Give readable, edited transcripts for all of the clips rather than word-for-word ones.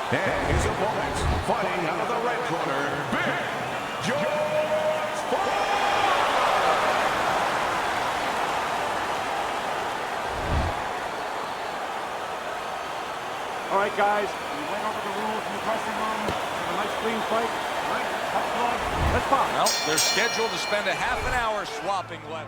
And his opponent, fighting out of the red corner, Big George Foreman. All right, guys, we went over the rules in the dressing room. Have a nice clean fight. All right, tough love. Let's pop. Well, they're scheduled to spend a half an hour swapping leather.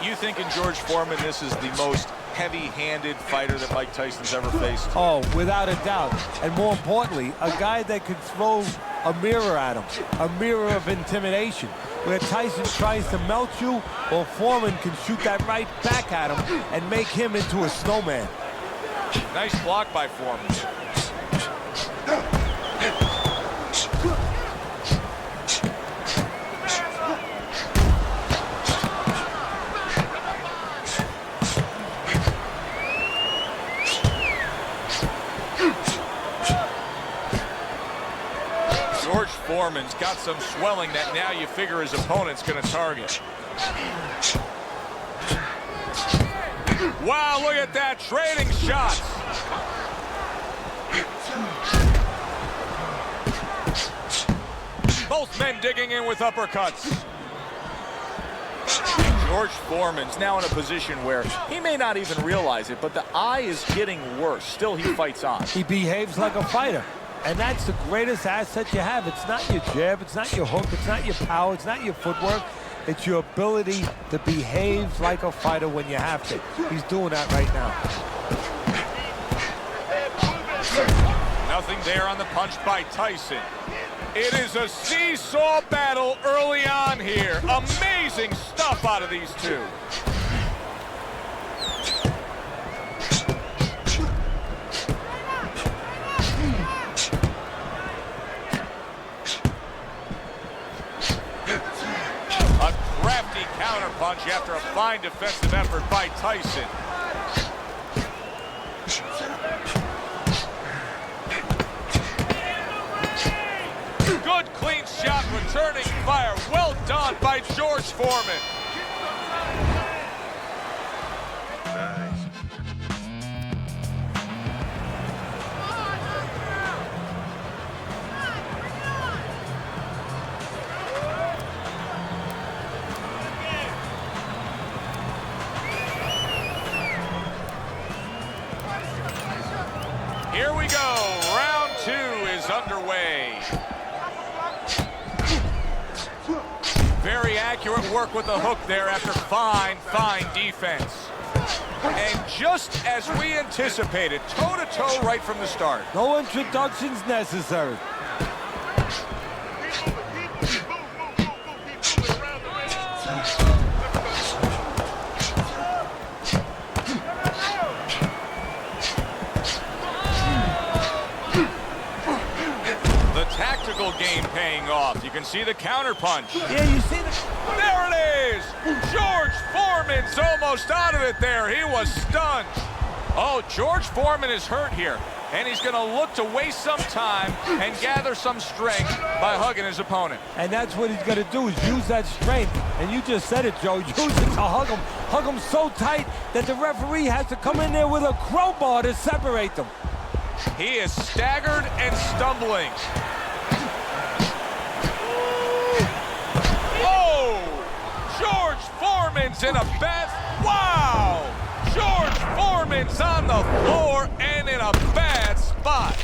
You think in George Foreman this is the most heavy-handed fighter that Mike Tyson's ever faced? Oh, without a doubt. And more importantly, a guy that could throw a mirror at him, a mirror of intimidation. Where Tyson tries to melt you, or Foreman can shoot that right back at him and make him into a snowman. Nice block by Foreman. George Foreman's got some swelling that now you figure his opponent's going to target. Wow, look at that, trading shots. Both men digging in with uppercuts. George Foreman's now in a position where he may not even realize it, but the eye is getting worse. Still, he fights on. He behaves like a fighter. And that's the greatest asset you have. It's not your jab, it's not your hook, it's not your power, it's not your footwork. It's your ability to behave like a fighter when you have to. He's doing that right now. Nothing there on the punch by Tyson. It is a seesaw battle early on here. Amazing stuff out of these two. Counterpunch after a fine defensive effort by Tyson. Good clean shot, returning fire. Well done by George Foreman. Here we go. Round 2 is underway. Very accurate work with the hook there after fine defense. And just as we anticipated, toe-to-toe right from the start. No introductions necessary. Tactical game paying off. You can see the counter punch. Yeah, you see the... There it is! George Foreman's almost out of it there. He was stunned. Oh, George Foreman is hurt here, and he's going to look to waste some time and gather some strength by hugging his opponent. And that's what he's going to do, is use that strength. And you just said it, Joe. Use it to hug him. Hug him so tight that the referee has to come in there with a crowbar to separate them. He is staggered and stumbling. George Foreman's in a bad... Wow! George Foreman's on the floor and in a bad spot.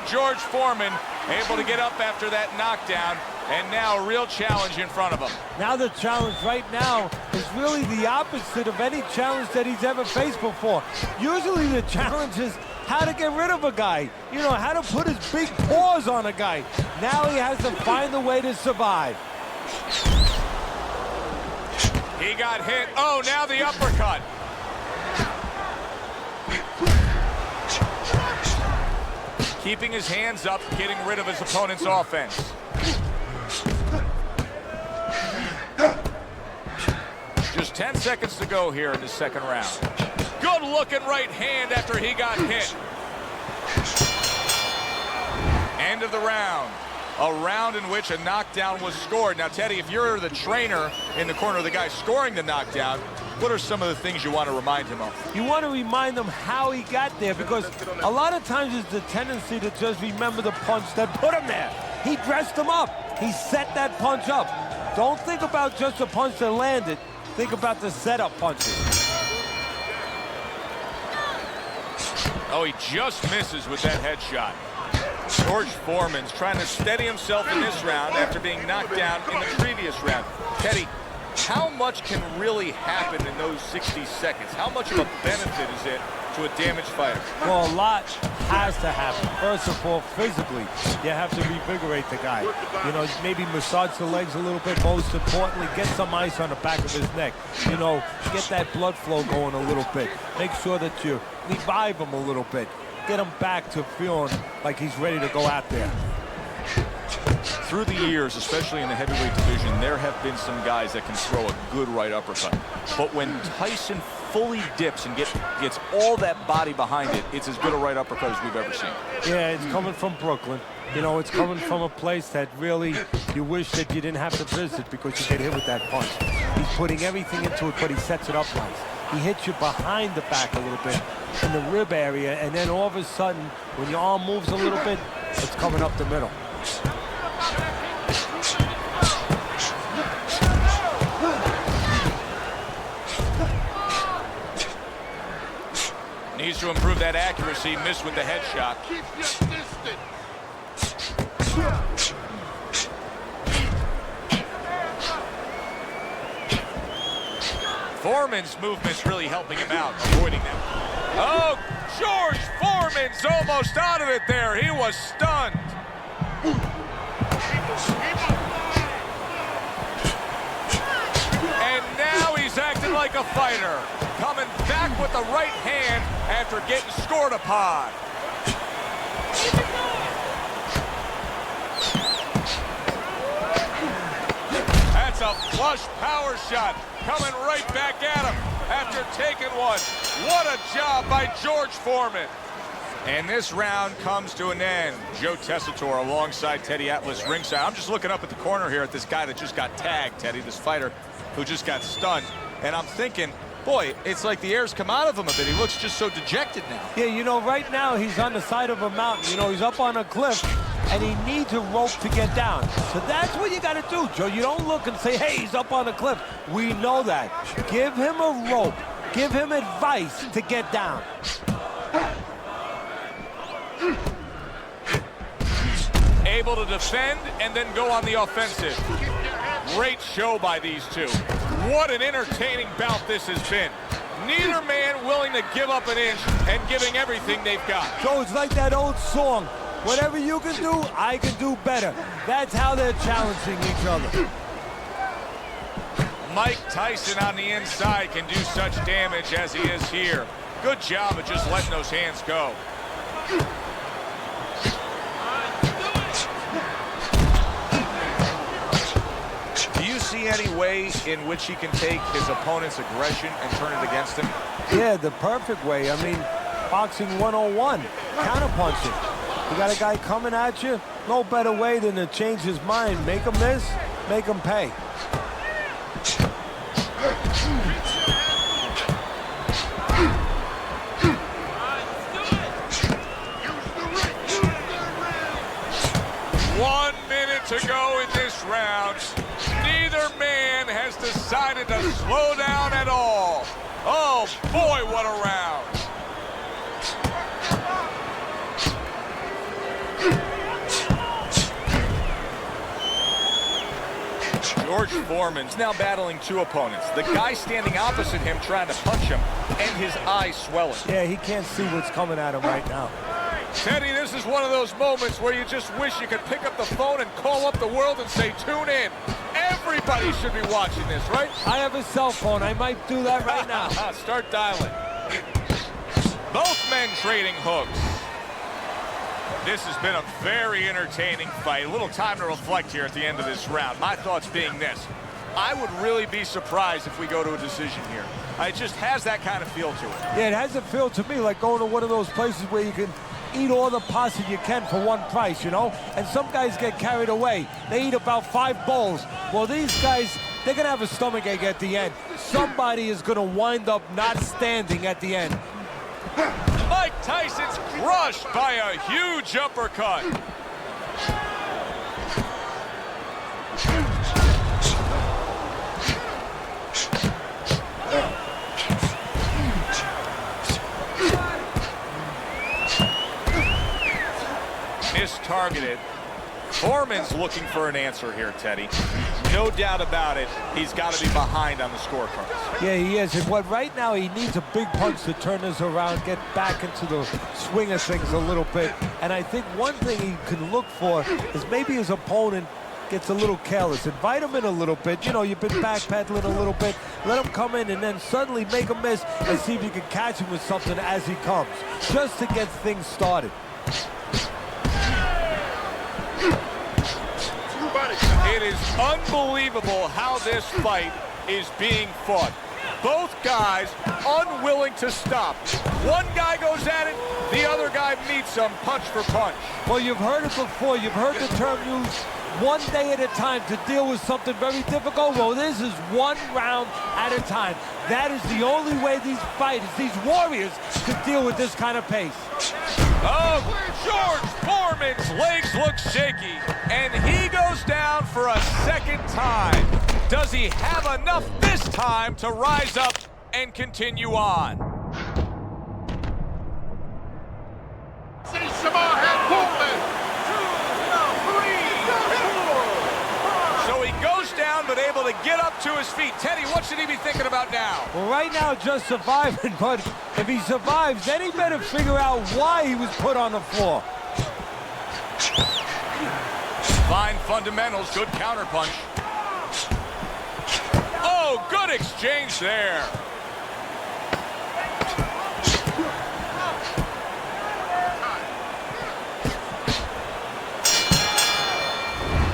George Foreman able to get up after that knockdown, and now a real challenge in front of him. Now the challenge right now is really the opposite of any challenge that he's ever faced before. Usually the challenge is how to get rid of a guy, you know, how to put his big paws on a guy. Now he has to find a way to survive. He got hit. Oh, now the uppercut. Keeping his hands up, getting rid of his opponent's offense. 10 seconds to go here in the second round. Good looking right hand after he got hit. End of the round. A round in which a knockdown was scored. Now, Teddy, if you're the trainer in the corner of the guy scoring the knockdown, what are some of the things you want to remind him of? You want to remind him how he got there, because a lot of times it's the tendency to just remember the punch that put him there. He dressed him up. He set that punch up. Don't think about just the punch that landed. Think about the setup punches. Oh, he just misses with that headshot. George Foreman's trying to steady himself in this round after being knocked down in the previous round. Teddy, how much can really happen in those 60 seconds? How much of a benefit is it to a damaged fighter? Well, a lot has to happen. First of all, physically, you have to revigorate the guy. You know, maybe massage the legs a little bit. Most importantly, get some ice on the back of his neck. You know, get that blood flow going a little bit. Make sure that you revive him a little bit. Get him back to feeling like he's ready to go out there. Through the years, especially in the heavyweight division, there have been some guys that can throw a good right uppercut. But when Tyson fully dips and gets all that body behind it, it's as good a right uppercut as we've ever seen. Yeah, it's coming from Brooklyn. You know, it's coming from a place that really you wish that you didn't have to visit because you get hit with that punch. He's putting everything into it, but he sets it up nice. He hits you behind the back a little bit in the rib area, and then all of a sudden, when your arm moves a little bit, it's coming up the middle. Needs to improve that accuracy. Missed with the headshot. Keep your distance. Foreman's movement's really helping him out, avoiding them. Oh, George Foreman's almost out of it there. He was stunned. And now he's acting like a fighter. Coming back with the right hand after getting scored upon. That's a flush power shot coming right back at him after taking one. What a job by George Foreman. And this round comes to an end. Joe Tessitore alongside Teddy Atlas ringside. I'm just looking up at the corner here at this guy that just got tagged, Teddy, this fighter who just got stunned. And I'm thinking, boy, it's like the air's come out of him a bit. He looks just so dejected now. Yeah, you know, right now he's on the side of a mountain. You know, he's up on a cliff, and he needs a rope to get down. So that's what you got to do, Joe. You don't look and say, hey, he's up on a cliff. We know that. Give him a rope. Give him advice to get down. Able to defend and then go on the offensive. Great show by these two. What an entertaining bout this has been. Neither man willing to give up an inch and giving everything they've got. Joe, it's like that old song. Whatever you can do, I can do better. That's how they're challenging each other. Mike Tyson on the inside can do such damage as he is here. Good job of just letting those hands go. Do you see any way in which he can take his opponent's aggression and turn it against him? Yeah, the perfect way. I mean, boxing 101, counterpunching. You got a guy coming at you, no better way than to change his mind. Make him miss, make him pay. To go in this round. Neither man has decided to slow down at all. Oh boy, what a round. George Foreman's now battling two opponents. The guy standing opposite him trying to punch him, and his eyes swelling. Yeah, he can't see what's coming at him right now. Teddy, this is one of those moments where you just wish you could pick up the phone and call up the world and say, tune in. Everybody should be watching this, right? I have a cell phone. I might do that right now. Start dialing. Both men trading hooks. This has been a very entertaining fight. A little time to reflect here at the end of this round. My thoughts being this. I would really be surprised if we go to a decision here. It just has that kind of feel to it. Yeah, it has a feel to me like going to one of those places where you can eat all the pasta you can for one price, you know? And some guys get carried away. They eat about 5 bowls. Well, these guys, they're going to have a stomachache at the end. Somebody is going to wind up not standing at the end. Mike Tyson's crushed by a huge uppercut. Mistargeted. Foreman's looking for an answer here, Teddy. No doubt about it, he's got to be behind on the scorecards. Yeah, he is. And what right now he needs a big punch to turn this around, get back into the swing of things a little bit. And I think one thing he can look for is maybe his opponent gets a little careless. Invite him in a little bit. You know, you've been backpedaling a little bit. Let him come in and then suddenly make a miss and see if you can catch him with something as he comes, just to get things started. It is unbelievable how this fight is being fought. Both guys unwilling to stop. One guy goes at it, the other guy meets him punch for punch. Well, you've heard it before. You've heard the term used, one day at a time to deal with something very difficult. Well, this is one round at a time. That is the only way these fighters, these warriors, could deal with this kind of pace. Oh, George Foreman's legs look shaky, and he goes down for a second time. Does he have enough this time to rise up and continue on? So he goes down, but able to get up to his feet. Teddy, what should he be thinking about now? Well, right now, just surviving, but if he survives, then he better figure out why he was put on the floor. Fine fundamentals, good counterpunch. Oh, good exchange there.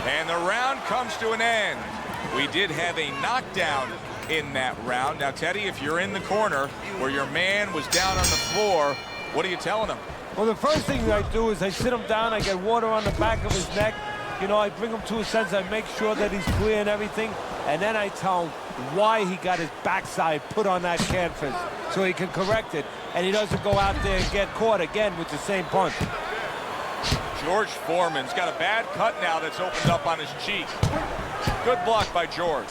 And the round comes to an end. We did have a knockdown in that round. Now, Teddy, if you're in the corner where your man was down on the floor, what are you telling him? Well, the first thing I do is I sit him down, I get water on the back of his neck. You know, I bring him to a sense, I make sure that he's clear and everything, and then I tell him why he got his backside put on that canvas so he can correct it, and he doesn't go out there and get caught again with the same punch. George Foreman's got a bad cut now that's opened up on his cheek. Good block by George.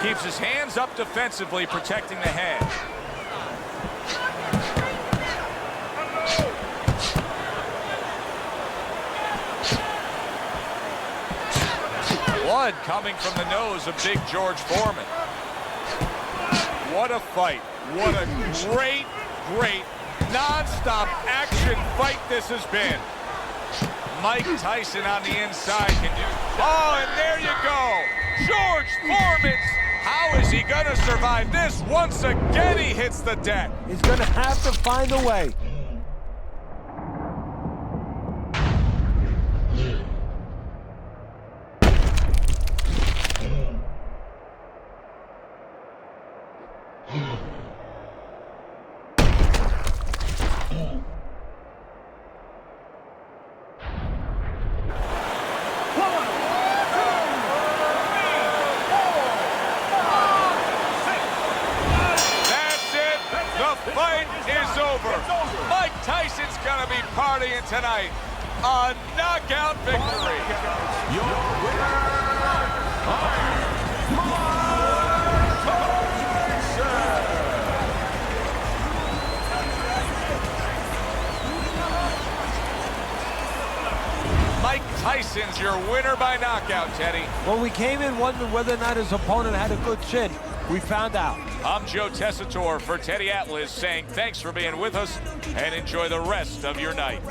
Keeps his hands up defensively, protecting the head. Blood coming from the nose of big George Foreman. What a fight. What a great, great, non-stop action fight this has been. Mike Tyson on the inside can do... Oh, and there you go. George Foreman's... How is he going to survive this? Once again, he hits the deck. He's going to have to find a way. Mike Tyson's gonna be partying tonight. A knockout victory. Your winner, Mike Tyson's your winner by knockout, Teddy. Well, we came in wondering whether or not his opponent had a good chin. We found out. I'm Joe Tessitore for Teddy Atlas saying thanks for being with us and enjoy the rest of your night.